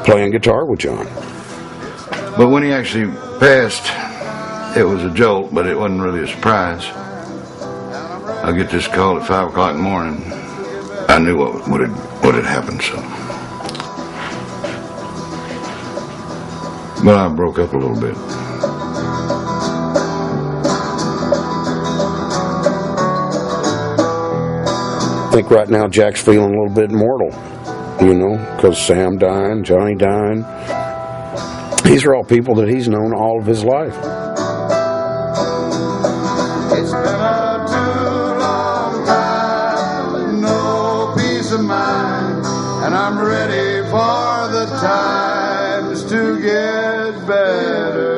playing guitar with John. But when he actually passed, it was a jolt, but it wasn't really a surprise. I get this call at 5 o'clock in the morning. I knew what had happened, so. But I broke up a little bit. I think right now Jack's feeling a little bit mortal, you know, because Sam dying, Johnny dying. These are all people that he's known all of his life. It's been a too long time, no peace of mind, and I'm ready for the times to get better.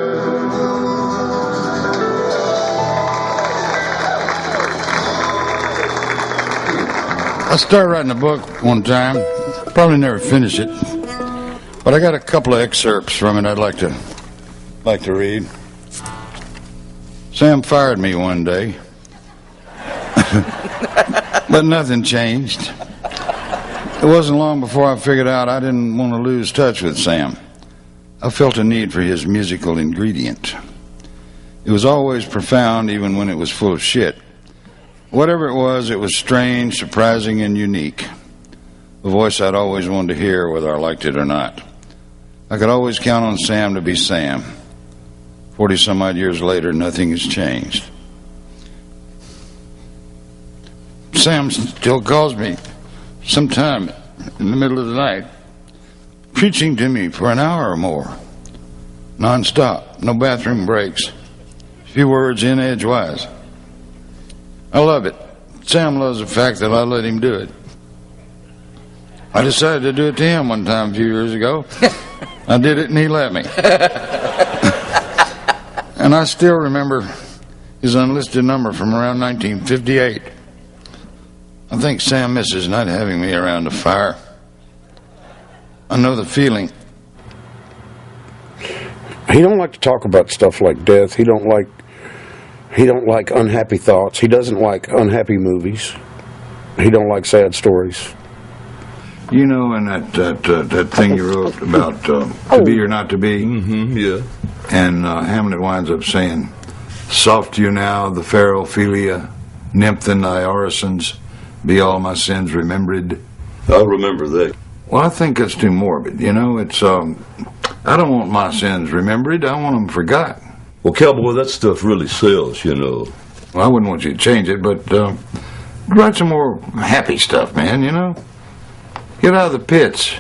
I started writing a book one time. Probably never finish it, but I got a couple of excerpts from it I'd like to read. Sam fired me one day, but nothing changed. It wasn't long before I figured out I didn't want to lose touch with Sam. I felt a need for his musical ingredient. It was always profound, even when it was full of shit. Whatever it was strange, surprising, and unique. A voice I'd always wanted to hear, whether I liked it or not. I could always count on Sam to be Sam. 40-some-odd years later, nothing has changed. Sam still calls me sometime in the middle of the night, preaching to me for an hour or more, non-stop, no bathroom breaks, few words in edgewise. I love it. Sam loves the fact that I let him do it. I decided to do it to him one time a few years ago. I did it and he let me. And I still remember his unlisted number from around 1958. I think Sam misses not having me around the fire. I know the feeling. He don't like to talk about stuff like death. He don't like unhappy thoughts. He doesn't like unhappy movies. He don't like sad stories. You know, and that thing you wrote about to be or not to be. Mm-hmm, yeah. And Hamlet winds up saying, "Soft you now, the fair Ophelia, nymph in thy orisons, be all my sins remembered." I remember that. Well, I think that's too morbid. You know, it's I don't want my sins remembered. I want them forgot. Well, Cowboy, that stuff really sells, you know. Well, I wouldn't want you to change it, but write some more happy stuff, man, you know? Get out of the pits.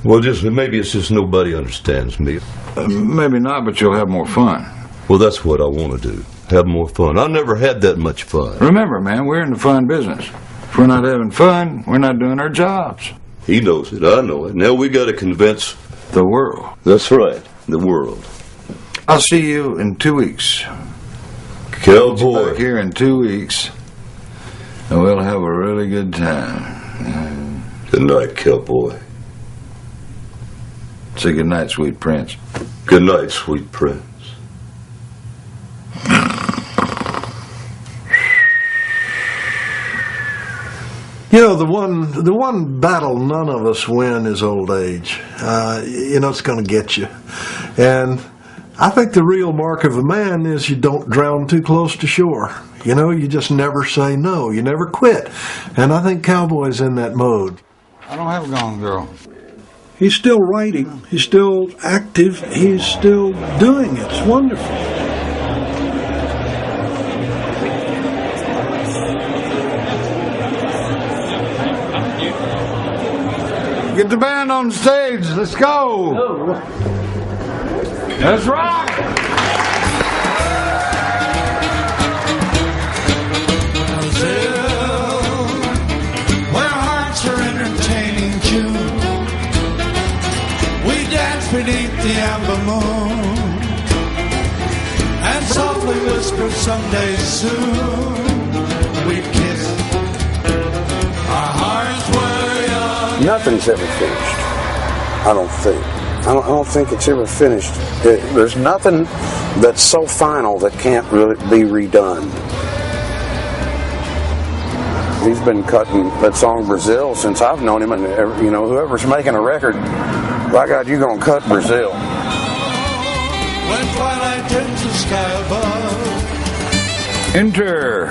Well, maybe it's just nobody understands me. Maybe not, but you'll have more fun. Well, that's what I want to do. Have more fun. I never had that much fun. Remember, man, we're in the fun business. If we're not having fun, we're not doing our jobs. He knows it. I know it. Now we got to convince the world. That's right. The world. I'll see you in 2 weeks. Cowboy. Back here in 2 weeks, and we'll have a really good time. Good night, Cowboy. Say good night, sweet prince. Good night, sweet prince. You know, the one battle none of us win is old age. You know, it's going to get you. And I think the real mark of a man is you don't drown too close to shore. You know, you just never say no. You never quit. And I think Cowboy's in that mode. I don't have a gone girl. He's still writing. He's still active. He's still doing it. It's wonderful. Get the band on stage. Let's go. Let's rock. Where hearts are entertaining tune, we dance beneath the amber moon and softly whisper someday soon we kiss. Our hearts were young. Nothing's ever finished. I don't think. I don't think it's ever finished. There's nothing that's so final that can't really be redone. He's been cutting that song Brazil since I've known him, and you know, whoever's making a record By God, you're going to cut Brazil. When twilight turns the sky above, Enter.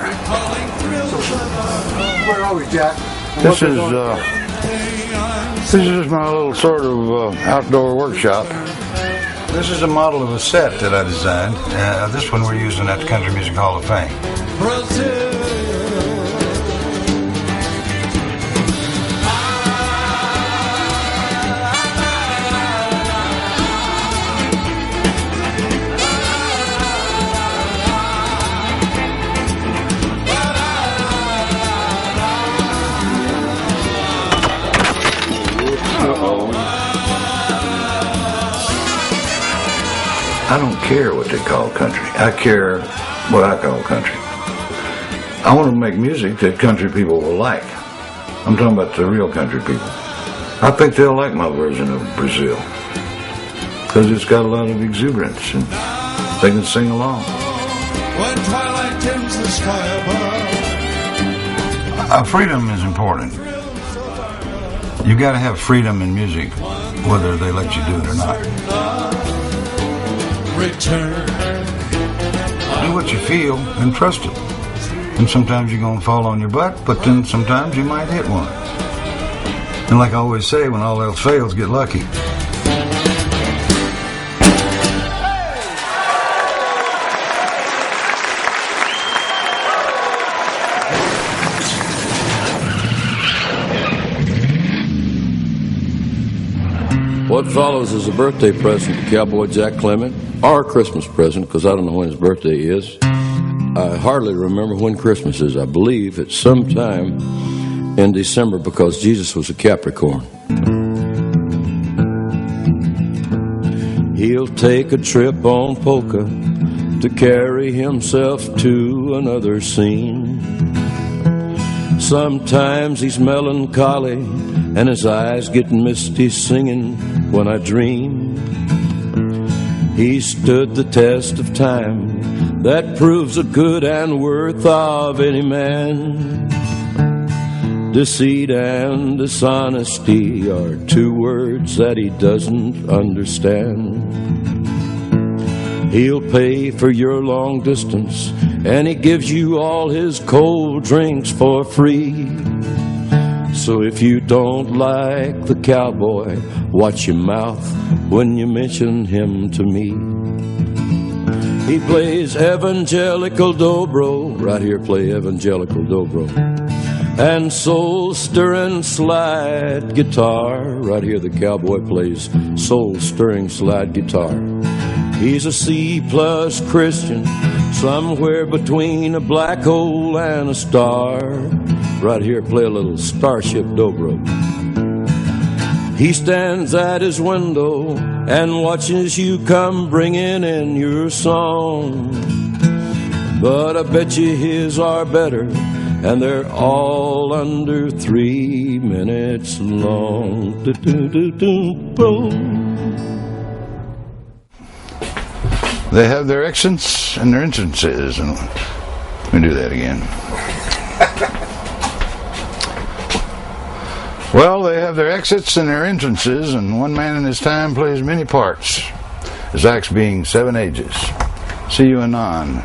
Where are we, Jack? This is my little sort of outdoor workshop. This is a model of a set that I designed. This one we're using at the Country Music Hall of Fame. Brazil. I don't care what they call country. I care what I call country. I want to make music that country people will like. I'm talking about the real country people. I think they'll like my version of Brazil because it's got a lot of exuberance and they can sing along. When twilight turns the sky above. Freedom is important. You got to have freedom in music, whether they let you do it or not. Return. Do what you feel and trust it. And sometimes you're going to fall on your butt, but then sometimes you might hit one. And like I always say, when all else fails, get lucky. What follows is a birthday present to Cowboy Jack Clement, or a Christmas present, because I don't know when his birthday is. I hardly remember when Christmas is. I believe it's sometime in December because Jesus was a Capricorn. He'll take a trip on polka to carry himself to another scene. Sometimes he's melancholy and his eyes get misty singing when I dream. He stood the test of time that proves the good and worth of any man. Deceit and dishonesty are two words that he doesn't understand. He'll pay for your long distance and he gives you all his cold drinks for free. So if you don't like the cowboy, watch your mouth when you mention him to me. He plays evangelical dobro, right here play evangelical dobro, and soul-stirring slide guitar, right here the cowboy plays soul-stirring slide guitar. He's a C-plus Christian, somewhere between a black hole and a star. Right here, play a little Starship Dobro. He stands at his window and watches you come bringing in your song. But I bet you his are better, and they're all under 3 minutes long. They have their exits and their entrances. And let me do that again. Well, they have their exits and their entrances, and one man in his time plays many parts, his acts being 7 ages. See you anon.